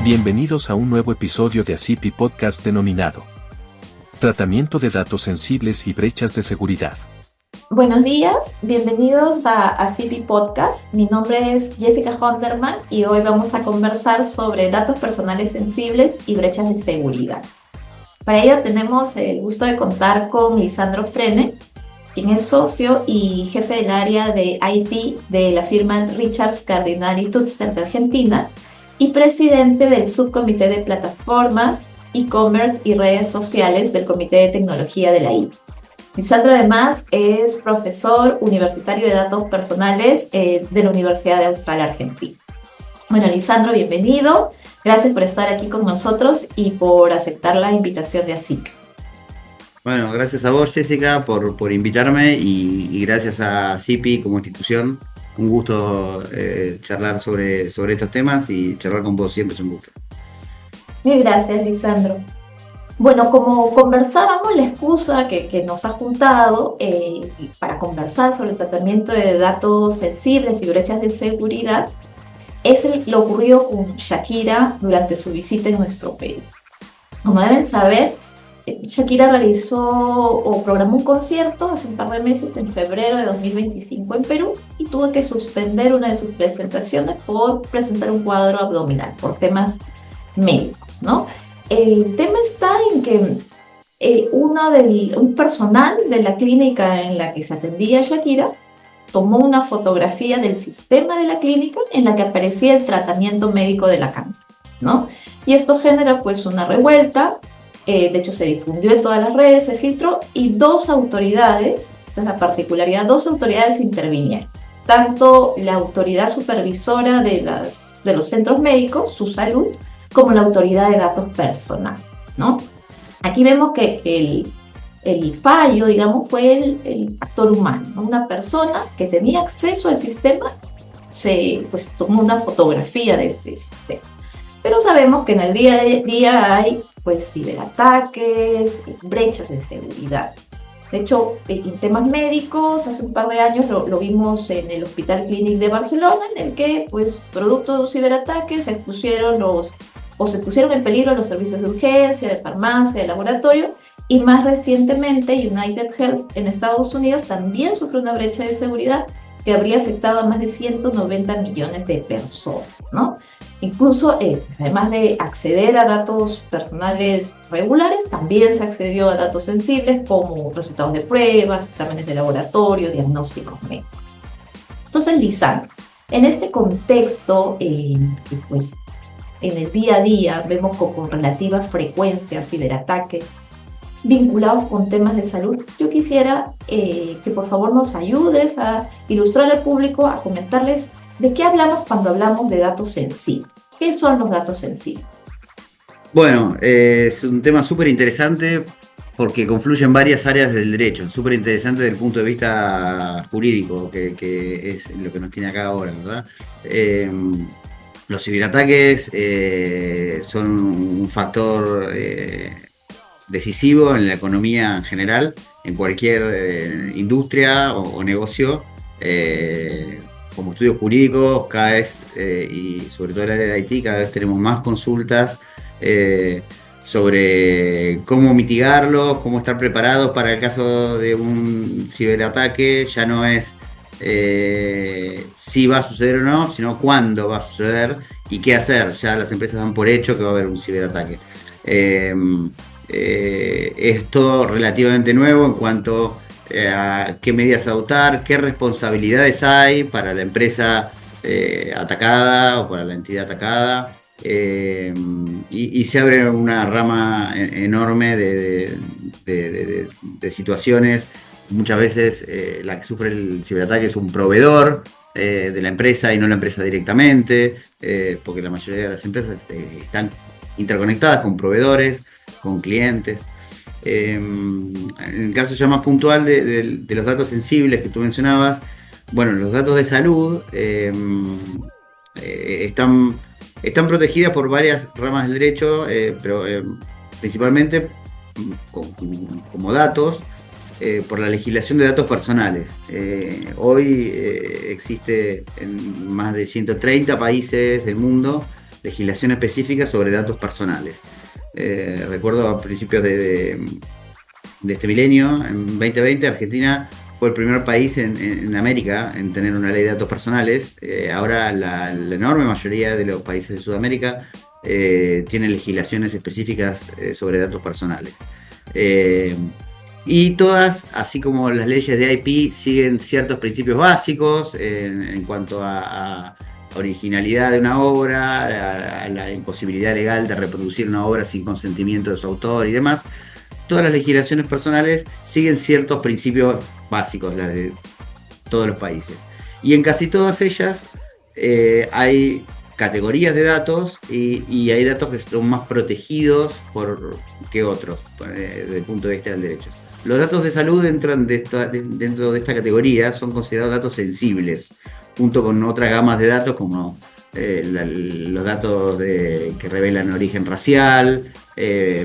Bienvenidos a un nuevo episodio de ACIPI Podcast denominado Tratamiento de datos sensibles y brechas de seguridad. Buenos días, bienvenidos a ACIPI Podcast. Mi nombre es Jessica Honderman y hoy vamos a conversar sobre datos personales sensibles y brechas de seguridad. Para ello tenemos el gusto de contar con Lisandro Frene, quien es socio y jefe del área de IT de la firma Richards Cardinali Tutzer de Argentina y presidente del subcomité de plataformas, e-commerce y redes sociales del Comité de Tecnología de la IPI. Lisandro además es profesor universitario de datos personales de la Universidad de Austral Argentina. Bueno, Lisandro, bienvenido. Gracias por estar aquí con nosotros y por aceptar la invitación de ACIPI. Bueno, gracias a vos, Jessica, por invitarme y gracias a ACIPI como institución. Un gusto charlar sobre estos temas y charlar con vos siempre es un gusto. Mil gracias, Lisandro. Bueno, como conversábamos, la excusa que nos ha juntado para conversar sobre el tratamiento de datos sensibles y brechas de seguridad es lo ocurrido con Shakira durante su visita en nuestro Perú. Como deben saber, Shakira realizó o programó un concierto hace un par de meses, en febrero de 2025 en Perú, y tuvo que suspender una de sus presentaciones por presentar un cuadro abdominal, por temas médicos, ¿no? El tema está en que un personal de la clínica en la que se atendía Shakira tomó una fotografía del sistema de la clínica en la que aparecía el tratamiento médico de la cantante, ¿no? Y esto genera pues una revuelta. De hecho se difundió en todas las redes, se filtró y dos autoridades, esta es la particularidad, dos autoridades intervinieron. Tanto la autoridad supervisora de los centros médicos, su salud, como la autoridad de datos personales, ¿no? Aquí vemos que el fallo, digamos, fue el factor humano, ¿no? Una persona que tenía acceso al sistema pues tomó una fotografía de este sistema. Pero sabemos que en el día a día hay pues ciberataques, brechas de seguridad. De hecho, en temas médicos, hace un par de años lo vimos en el Hospital Clínic de Barcelona, en el que, pues, producto de un ciberataque, se pusieron en peligro los servicios de urgencia, de farmacia, de laboratorio, y más recientemente United Health en Estados Unidos también sufrió una brecha de seguridad que habría afectado a más de 190 millones de personas, ¿no? Incluso, además de acceder a datos personales regulares, también se accedió a datos sensibles como resultados de pruebas, exámenes de laboratorio, diagnósticos médicos. Entonces, Lisandro, en este contexto, pues, en el día a día vemos con relativa frecuencia ciberataques vinculados con temas de salud. Yo quisiera que por favor nos ayudes a ilustrar al público, a comentarles de qué hablamos cuando hablamos de datos sensibles. ¿Qué son los datos sensibles? Bueno, es un tema súper interesante porque confluye en varias áreas del derecho. Súper interesante desde el punto de vista jurídico, que es lo que nos tiene acá ahora, ¿verdad? Los ciberataques son un factor decisivo en la economía en general, en cualquier industria o negocio. Como estudios jurídicos, cada vez, y sobre todo en el área de IT, cada vez tenemos más consultas sobre cómo mitigarlos, cómo estar preparados para el caso de un ciberataque. Ya no es si va a suceder o no, sino cuándo va a suceder y qué hacer. Ya las empresas dan por hecho que va a haber un ciberataque. Es todo relativamente nuevo en cuanto a qué medidas adoptar, qué responsabilidades hay para la empresa atacada o para la entidad atacada, y se abre una rama enorme de situaciones. Muchas veces la que sufre el ciberataque es un proveedor de la empresa y no la empresa directamente, porque la mayoría de las empresas están interconectadas con proveedores, con clientes. En el caso ya más puntual de los datos sensibles que tú mencionabas, bueno, los datos de salud están protegidas por varias ramas del derecho, pero principalmente como datos por la legislación de datos personales. Hoy existe en más de 130 países del mundo legislación específica sobre datos personales. Recuerdo a principios de este milenio, en 2020, Argentina fue el primer país en América en tener una ley de datos personales. Ahora la enorme mayoría de los países de Sudamérica tienen legislaciones específicas sobre datos personales. Y todas, así como las leyes de IP, siguen ciertos principios básicos en cuanto a originalidad de una obra, a la imposibilidad legal de reproducir una obra sin consentimiento de su autor y demás. Todas las legislaciones personales siguen ciertos principios básicos, las de todos los países. Y en casi todas ellas hay categorías de datos y hay datos que son más protegidos que otros desde el punto de vista del derecho. Los datos de salud entran dentro de esta categoría, son considerados datos sensibles, junto con otras gamas de datos como los datos que revelan origen racial,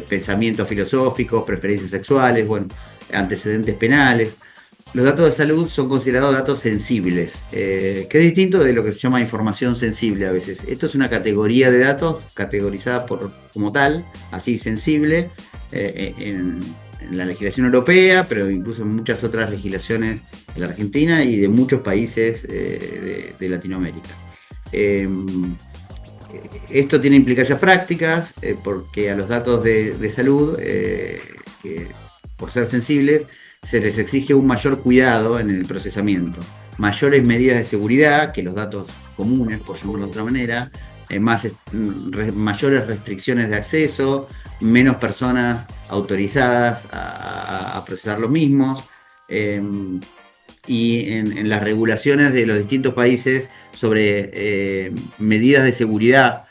pensamientos filosóficos, preferencias sexuales, bueno, antecedentes penales. Los datos de salud son considerados datos sensibles, que es distinto de lo que se llama información sensible a veces. Esto es una categoría de datos categorizada como tal, así sensible, en la legislación europea, pero incluso en muchas otras legislaciones de la Argentina y de muchos países de Latinoamérica. Esto tiene implicancias prácticas porque a los datos de salud, que por ser sensibles, se les exige un mayor cuidado en el procesamiento, mayores medidas de seguridad que los datos comunes, por llamarlo de otra manera, mayores restricciones de acceso, menos personas autorizadas a procesar los mismos, y en las regulaciones de los distintos países sobre medidas de seguridad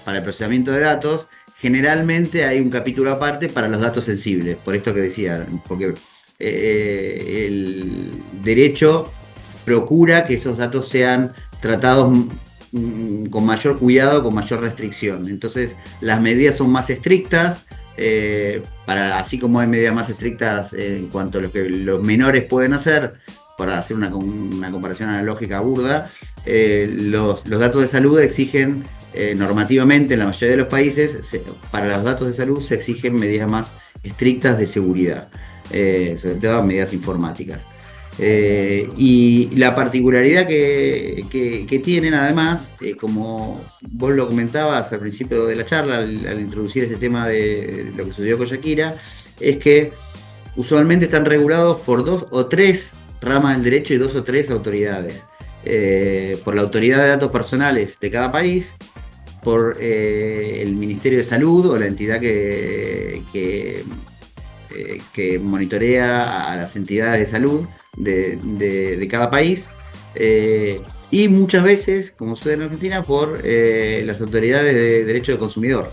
para el procesamiento de datos, generalmente hay un capítulo aparte para los datos sensibles, por esto que decía, porque el derecho procura que esos datos sean tratados con mayor cuidado, con mayor restricción. Entonces las medidas son más estrictas, así como hay medidas más estrictas en cuanto a lo que los menores pueden hacer, para hacer una comparación analógica burda, los datos de salud exigen normativamente en la mayoría de los países, para los datos de salud se exigen medidas más estrictas de seguridad, sobre todo medidas informáticas. Y la particularidad que tienen además, como vos lo comentabas al principio de la charla, al introducir este tema de lo que sucedió con Shakira, es que usualmente están regulados por 2 o 3 ramas del derecho y 2 o 3 autoridades. Por la autoridad de datos personales de cada país, por el Ministerio de Salud o la entidad que monitorea a las entidades de salud de cada país, y muchas veces, como sucede en Argentina, por las autoridades de derecho del consumidor.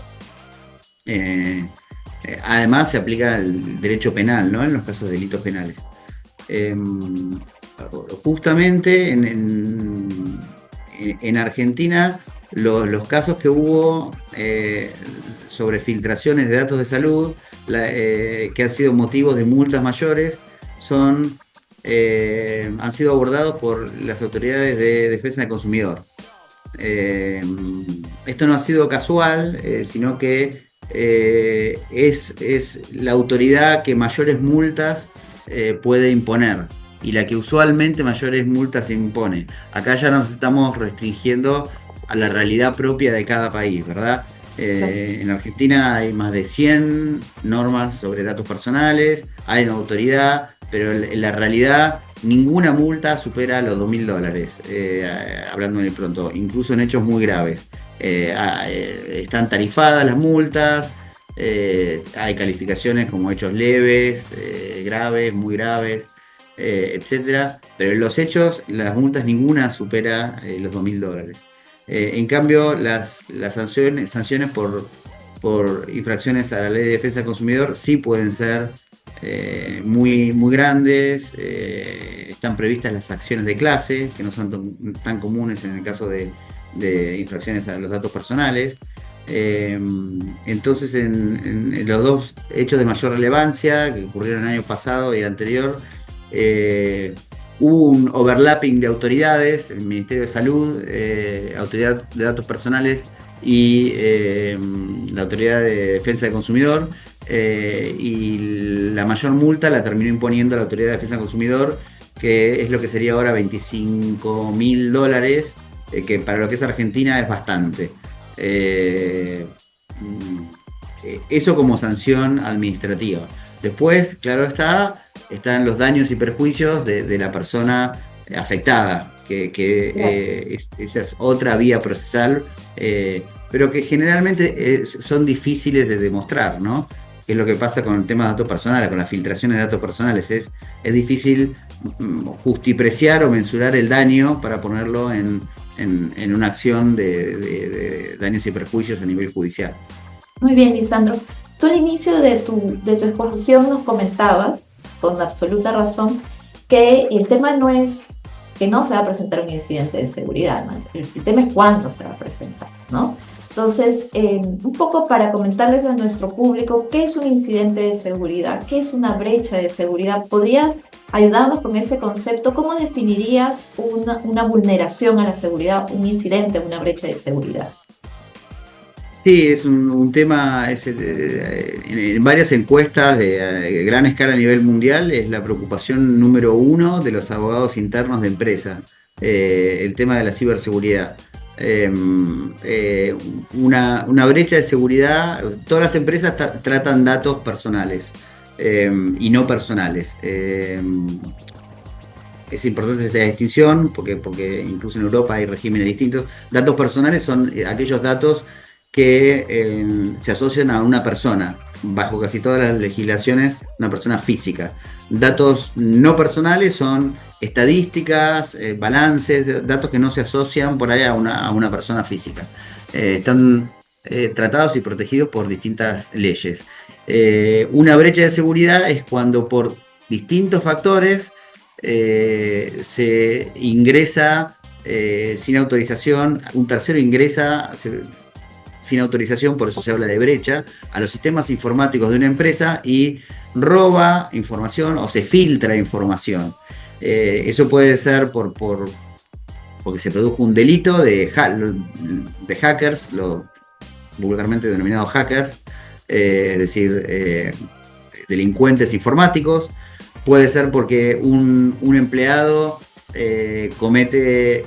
Además se aplica el derecho penal, ¿no?, en los casos de delitos penales. Justamente en Argentina, los casos que hubo sobre filtraciones de datos de salud, que han sido motivos de multas mayores, han sido abordados por las autoridades de defensa del consumidor. Esto no ha sido casual, sino que es la autoridad que mayores multas puede imponer y la que usualmente mayores multas impone. Acá ya nos estamos restringiendo a la realidad propia de cada país, ¿verdad? En Argentina hay más de 100 normas sobre datos personales, hay una autoridad, pero en la realidad ninguna multa supera los $2.000, hablando en el pronto, incluso en hechos muy graves. Están tarifadas las multas, hay calificaciones como hechos leves, graves, muy graves, etcétera, pero en los hechos las multas ninguna supera los $2.000. En cambio, las sanciones por infracciones a la ley de defensa del consumidor sí pueden ser muy, muy grandes. Están previstas las acciones de clase, que no son tan comunes en el caso de infracciones a los datos personales. Entonces, en los dos hechos de mayor relevancia que ocurrieron el año pasado y el anterior, hubo un overlapping de autoridades. El Ministerio de Salud, Autoridad de Datos Personales, y la Autoridad de Defensa del Consumidor, y la mayor multa la terminó imponiendo la Autoridad de Defensa del Consumidor, que es lo que sería ahora $25.000, que para lo que es Argentina es bastante. Eso como sanción administrativa. Después, claro están los daños y perjuicios de la persona afectada, esa es otra vía procesal, pero que generalmente son difíciles de demostrar, ¿no? Que es lo que pasa con el tema de datos personales, con las filtraciones de datos personales. Es difícil justipreciar o mensurar el daño para ponerlo en una acción de daños y perjuicios a nivel judicial. Muy bien, Lisandro. Tú al inicio de tu exposición nos comentabas, con absoluta razón, que el tema no es que no se va a presentar un incidente de seguridad, ¿no? El tema es cuándo se va a presentar, ¿no? Entonces, un poco para comentarles a nuestro público qué es un incidente de seguridad, qué es una brecha de seguridad. ¿Podrías ayudarnos con ese concepto? ¿Cómo definirías una vulneración a la seguridad, un incidente, una brecha de seguridad? Sí, es un tema, en varias encuestas de gran escala a nivel mundial, es la preocupación número uno de los abogados internos de empresa, el tema de la ciberseguridad. Una brecha de seguridad, todas las empresas tratan datos personales y no personales. Es importante esta distinción porque incluso en Europa hay regímenes distintos. Datos personales son aquellos datos que se asocian a una persona, bajo casi todas las legislaciones, una persona física. Datos no personales son estadísticas, balances, datos que no se asocian por ahí a una persona física. Están tratados y protegidos por distintas leyes. Una brecha de seguridad es cuando por distintos factores se ingresa sin autorización, un tercero ingresa sin autorización, por eso se habla de brecha, a los sistemas informáticos de una empresa y roba información o se filtra información. Eso puede ser porque se produjo un delito de hackers, vulgarmente denominados hackers, es decir, delincuentes informáticos. Puede ser porque un empleado comete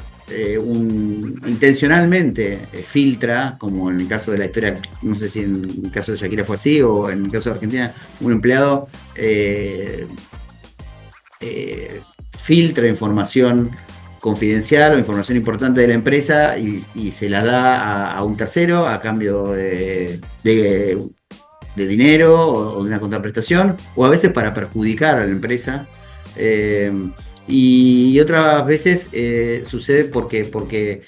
intencionalmente filtra, como en el caso de la historia, no sé si en el caso de Shakira fue así, o en el caso de Argentina, un empleado filtra información confidencial o información importante de la empresa y se la da a un tercero a cambio de dinero o de una contraprestación, o a veces para perjudicar a la empresa. Y otras veces sucede porque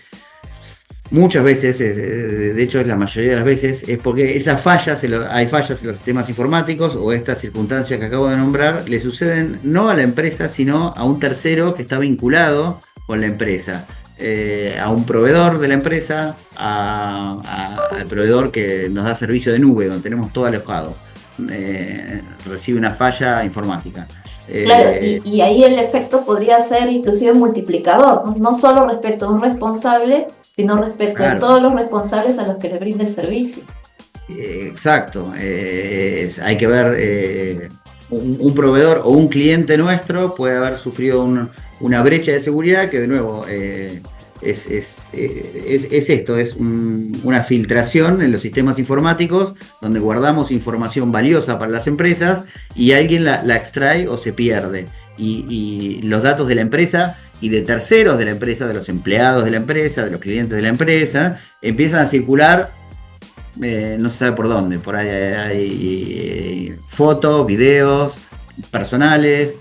muchas veces, de hecho es la mayoría de las veces, es porque hay fallas en los sistemas informáticos, o estas circunstancias que acabo de nombrar le suceden no a la empresa, sino a un tercero que está vinculado con la empresa, a un proveedor de la empresa, al proveedor que nos da servicio de nube, donde tenemos todo alojado, recibe una falla informática. Claro, y ahí el efecto podría ser inclusive multiplicador, no solo respecto a un responsable, sino respecto a todos los responsables a los que le brinda el servicio. Exacto, hay que ver, un proveedor o un cliente nuestro puede haber sufrido una brecha de seguridad que, de nuevo, es esto, es una filtración en los sistemas informáticos donde guardamos información valiosa para las empresas y alguien la extrae o se pierde. Y los datos de la empresa y de terceros de la empresa, de los empleados de la empresa, de los clientes de la empresa, empiezan a circular, no se sabe por dónde. Por ahí hay fotos, videos personales,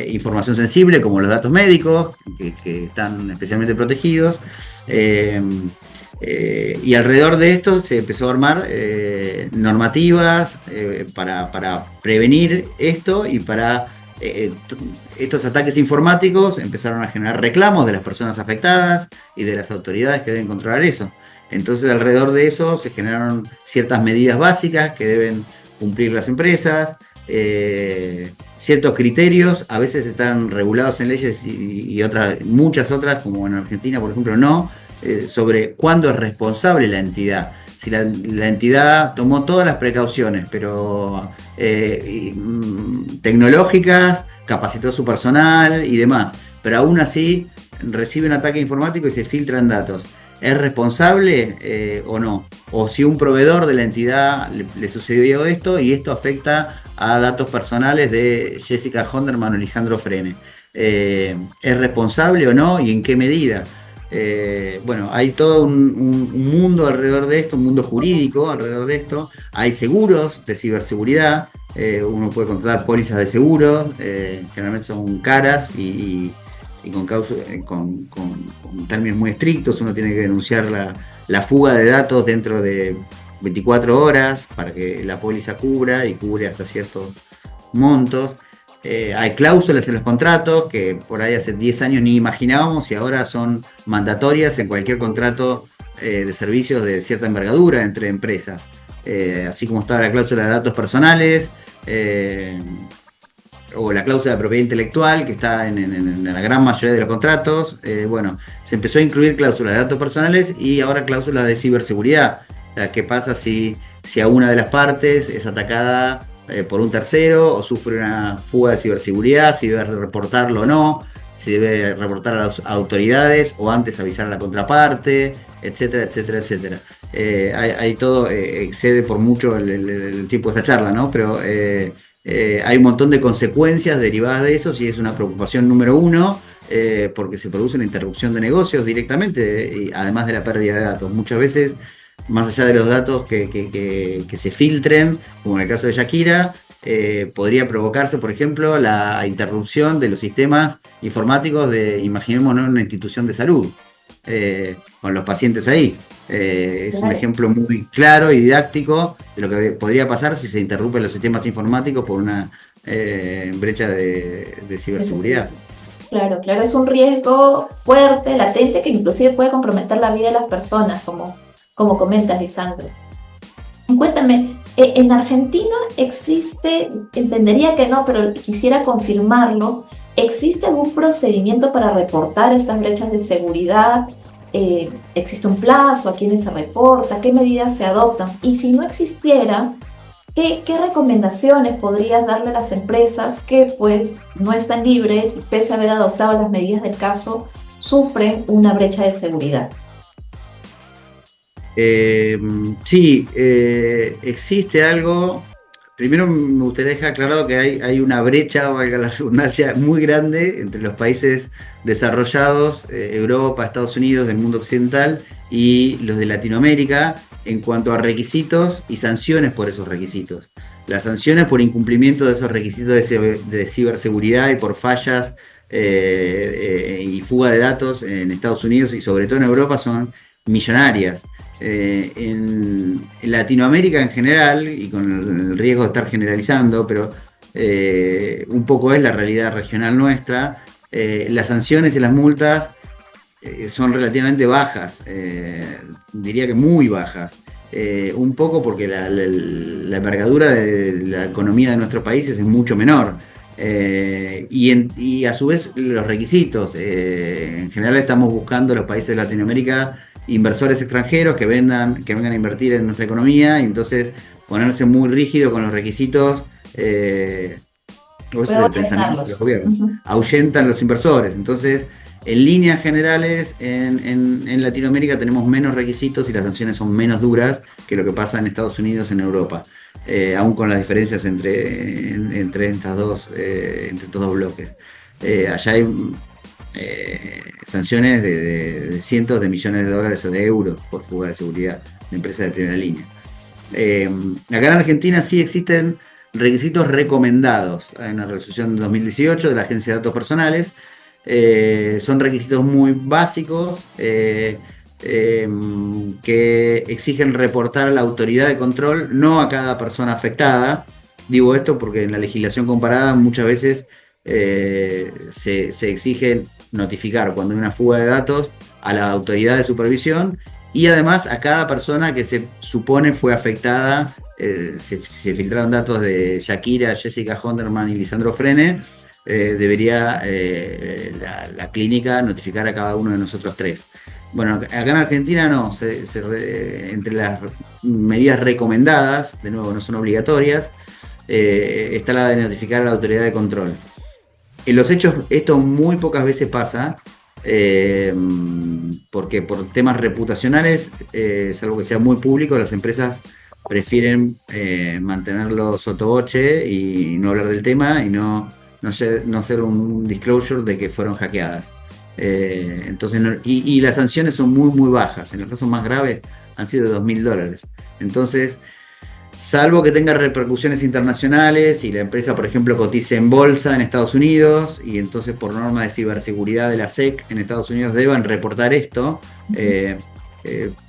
información sensible como los datos médicos, que están especialmente protegidos, y alrededor de esto se empezó a armar normativas para prevenir esto, y para estos ataques informáticos empezaron a generar reclamos de las personas afectadas y de las autoridades que deben controlar eso. Entonces, alrededor de eso se generaron ciertas medidas básicas que deben cumplir las empresas, ciertos criterios, a veces están regulados en leyes y muchas otras, como en Argentina, por ejemplo, no, sobre cuándo es responsable la entidad. Si la entidad tomó todas las precauciones, pero tecnológicas, capacitó su personal y demás, pero aún así recibe un ataque informático y se filtran datos. ¿Es responsable o no? O si un proveedor de la entidad le sucedió esto y esto afecta a datos personales de Jessica Honderman o Lisandro Frene. ¿Es responsable o no y en qué medida? Bueno, hay todo un mundo alrededor de esto, un mundo jurídico alrededor de esto. Hay seguros de ciberseguridad, uno puede contratar pólizas de seguros, generalmente son caras y con términos muy estrictos. Uno tiene que denunciar la fuga de datos dentro de 24 horas para que la póliza cubra y cubre hasta ciertos montos. Hay cláusulas en los contratos que por ahí hace 10 años ni imaginábamos y ahora son mandatorias en cualquier contrato de servicios de cierta envergadura entre empresas. Así como está la cláusula de datos personales o la cláusula de propiedad intelectual que está en la gran mayoría de los contratos. Bueno, se empezó a incluir cláusulas de datos personales y ahora cláusulas de ciberseguridad. O sea, ¿qué pasa si a una de las partes es atacada por un tercero o sufre una fuga de ciberseguridad, si debe reportarlo o no, si debe reportar a las autoridades o antes avisar a la contraparte, etcétera, etcétera, etcétera. Hay todo, excede por mucho el tiempo de esta charla, ¿no? Pero hay un montón de consecuencias derivadas de eso y es una preocupación número uno, porque se produce una interrupción de negocios directamente, y además de la pérdida de datos. Muchas veces, más allá de los datos que se filtren, como en el caso de Shakira, podría provocarse, por ejemplo, la interrupción de los sistemas informáticos imaginémonos, una institución de salud, con los pacientes ahí. Es un ejemplo muy claro y didáctico de lo que podría pasar si se interrumpen los sistemas informáticos por una brecha de ciberseguridad. Claro, claro, es un riesgo fuerte, latente, que inclusive puede comprometer la vida de las personas, como comentas, Lisandro. Cuéntame, ¿en Argentina existe, entendería que no, pero quisiera confirmarlo, existe algún procedimiento para reportar estas brechas de seguridad? ¿Existe un plazo? ¿A quiénes se reporta? ¿Qué medidas se adoptan? Y si no existiera, ¿qué recomendaciones podrías darle a las empresas que pues no están libres y pese a haber adoptado las medidas del caso, sufren una brecha de seguridad? Sí, existe algo. Primero me gustaría dejar aclarado que hay una brecha, valga la redundancia, muy grande entre los países desarrollados, Europa, Estados Unidos, del mundo occidental, y los de Latinoamérica en cuanto a requisitos y sanciones por esos requisitos. Las sanciones por incumplimiento de esos requisitos de ciberseguridad y por fallas y fuga de datos en Estados Unidos y sobre todo en Europa son millonarias. En Latinoamérica en general, y con el riesgo de estar generalizando, pero un poco es la realidad regional nuestra, las sanciones y las multas son relativamente bajas, diría que muy bajas, un poco porque la envergadura de la economía de nuestros países es mucho menor. Y a su vez los requisitos, en general estamos buscando los países de Latinoamérica inversores extranjeros que vengan a invertir en nuestra economía, y entonces ponerse muy rígido con los requisitos es el pensamiento de los gobiernos. Ahuyentan los inversores. Entonces, en líneas generales, en Latinoamérica tenemos menos requisitos y las sanciones son menos duras que lo que pasa en Estados Unidos, en Europa, aún con las diferencias entre estos dos bloques. Allá hay sanciones de cientos de millones de dólares o de euros por fuga de seguridad de empresas de primera línea. Acá en Argentina sí existen requisitos recomendados. Hay una resolución de 2018 de la Agencia de Datos Personales. Son requisitos muy básicos que exigen reportar a la autoridad de control, no a cada persona afectada. Digo esto porque en la legislación comparada muchas veces se exige notificar cuando hay una fuga de datos a la autoridad de supervisión y además a cada persona que se supone fue afectada. Se filtraron datos de Shakira, Jessica Honderman y Lisandro Frene. Debería la clínica notificar a cada uno de nosotros tres. Bueno, acá en Argentina no, entre las medidas recomendadas, de nuevo no son obligatorias, está la de notificar a la autoridad de control. En los hechos esto muy pocas veces pasa, porque por temas reputacionales, salvo que sea muy público, las empresas prefieren mantenerlo sottovoce y no hablar del tema y no hacer un disclosure de que fueron hackeadas. Entonces, y las sanciones son muy bajas. En los casos más graves han sido de $2.000. Entonces, salvo que tenga repercusiones internacionales y la empresa, por ejemplo, cotice en bolsa en Estados Unidos y entonces por norma de ciberseguridad de la SEC en Estados Unidos deban reportar esto,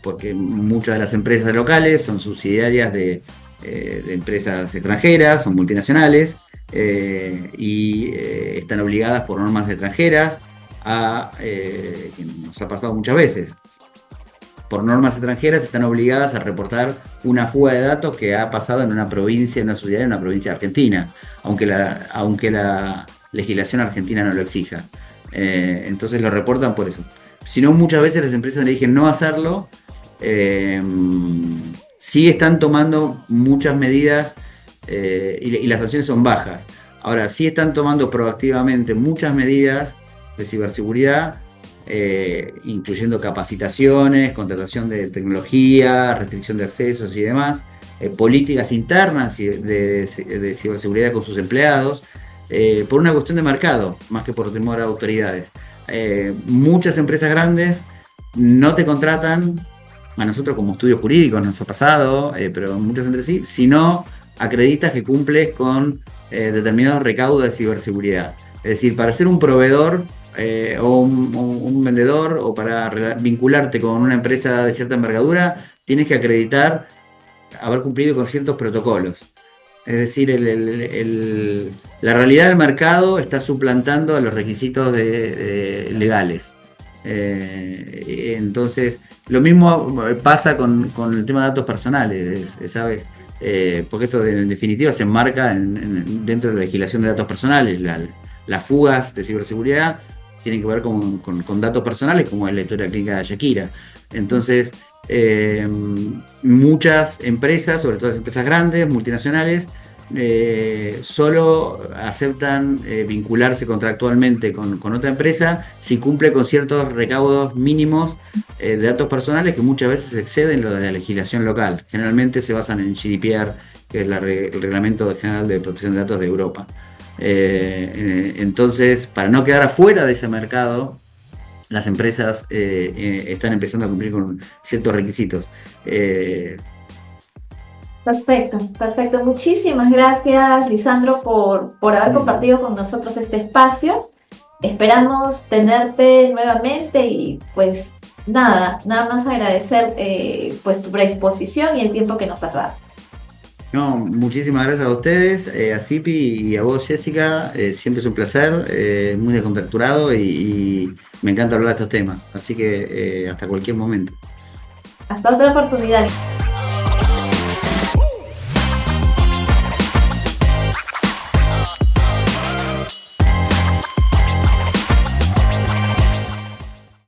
porque muchas de las empresas locales son subsidiarias de empresas extranjeras, son multinacionales y están obligadas por normas extranjeras que nos ha pasado muchas veces. Por normas extranjeras están obligadas a reportar una fuga de datos que ha pasado en una provincia, en una subsidiaria, en una provincia argentina, aunque la legislación argentina no lo exija. Entonces lo reportan por eso. Si no, muchas veces las empresas eligen no hacerlo. Sí están tomando muchas medidas y las sanciones son bajas. Ahora, sí están tomando proactivamente muchas medidas de ciberseguridad, incluyendo capacitaciones, contratación de tecnología, restricción de accesos y demás, políticas internas de ciberseguridad con sus empleados, por una cuestión de mercado, más que por temor a autoridades. Muchas empresas grandes no te contratan, a nosotros como estudios jurídicos nos ha pasado, pero muchas empresas sí, si no acreditas que cumples con determinados recaudos de ciberseguridad. Es decir, para ser un proveedor o un vendedor o para vincularte con una empresa de cierta envergadura, tienes que acreditar haber cumplido con ciertos protocolos. Es decir, la realidad del mercado está suplantando a los requisitos legales. Entonces, lo mismo pasa con el tema de datos personales, ¿sabes? Porque esto en definitiva se enmarca dentro de la legislación de datos personales. Las fugas de ciberseguridad tienen que ver con datos personales, como es la historia clínica de Shakira. Entonces, muchas empresas, sobre todo las empresas grandes, multinacionales, solo aceptan vincularse contractualmente con otra empresa si cumple con ciertos recaudos mínimos de datos personales que muchas veces exceden lo de la legislación local. Generalmente se basan en GDPR, que es el Reglamento General de Protección de Datos de Europa. Entonces, para no quedar afuera de ese mercado, las empresas están empezando a cumplir con ciertos requisitos. Perfecto. Muchísimas gracias, Lisandro, por haber compartido con nosotros este espacio. Esperamos tenerte nuevamente y pues nada más agradecer pues tu predisposición y el tiempo que nos has dado. No, muchísimas gracias a ustedes, a Fipi y a vos, Jessica. Siempre es un placer, muy descontracturado y me encanta hablar de estos temas. Así que hasta cualquier momento. Hasta otra oportunidad.